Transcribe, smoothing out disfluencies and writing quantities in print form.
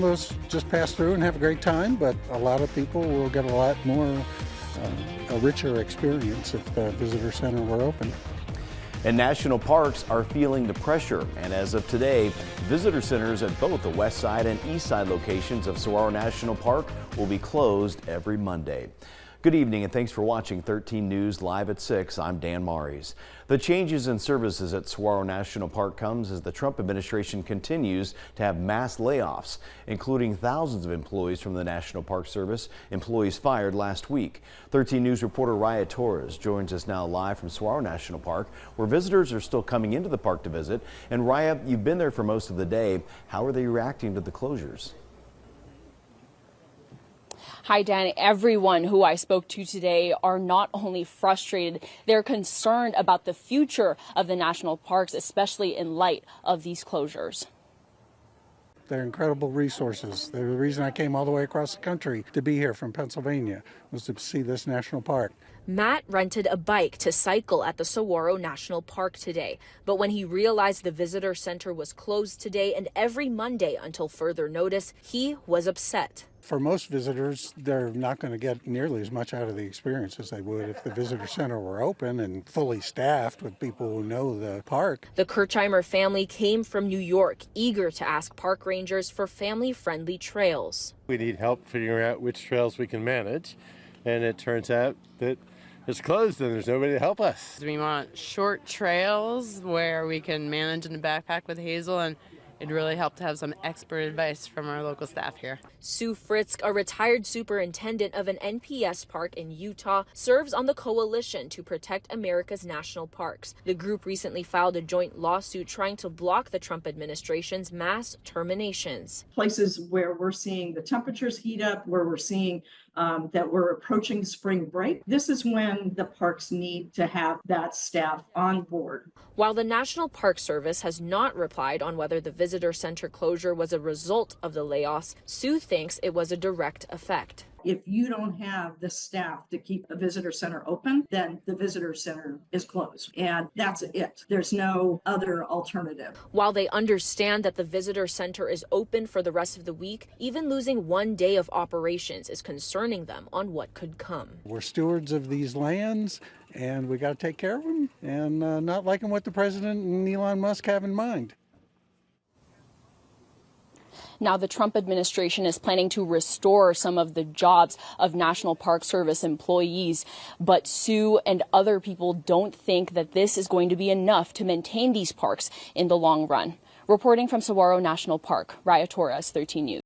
Those just pass through and have a great time, but a lot of people will get a lot more, a richer experience if the visitor center were open. And national parks are feeling the pressure, and as of today, visitor centers at both the west side and east side locations of Saguaro National Park will be closed every Monday. Good evening and thanks for watching 13 News Live at 6. I'm Dan Maries. The changes in services at Saguaro National Park comes as the Trump administration continues to have mass layoffs, including thousands of employees from the National Park Service, employees fired last week. 13 News reporter Raya Torres joins us now live from Saguaro National Park, where visitors are still coming into the park to visit. And Raya, you've been there for most of the day. How are they reacting to the closures? Hi, Dan. Everyone who I spoke to today are not only frustrated, they're concerned about the future of the national parks, especially in light of these closures. They're incredible resources. They're the reason I came all the way across the country to be here from Pennsylvania, was to see this national park. Matt rented a bike to cycle at the Saguaro National Park today, but when he realized the visitor center was closed today and every Monday until further notice, he was upset. For most visitors, they're not going to get nearly as much out of the experience as they would if the visitor center were open and fully staffed with people who know the park. The Kirchheimer family came from New York, eager to ask park rangers for family-friendly trails. We need help figuring out which trails we can manage, and it turns out that it's closed and there's nobody to help us. We want short trails where we can manage in a backpack with Hazel, and it'd really help to have some expert advice from our local staff here. Sue Fritzk, a retired superintendent of an NPS park in Utah, serves on the Coalition to Protect America's National Parks. The group recently filed a joint lawsuit trying to block the Trump administration's mass terminations. Places where we're seeing the temperatures heat up, where we're seeing that we're approaching spring break. This is when the parks need to have that staff on board. While the National Park Service has not replied on whether the visitor center closure was a result of the layoffs, Sue thinks it was a direct effect. If you don't have the staff to keep the visitor center open, then the visitor center is closed. And that's it. There's no other alternative. While they understand that the visitor center is open for the rest of the week, even losing one day of operations is concerning them on what could come. We're stewards of these lands, and we got to take care of them, and not liking what the president and Elon Musk have in mind. Now, the Trump administration is planning to restore some of the jobs of National Park Service employees, but Sue and other people don't think that this is going to be enough to maintain these parks in the long run. Reporting from Saguaro National Park, Raya Torres, 13 News.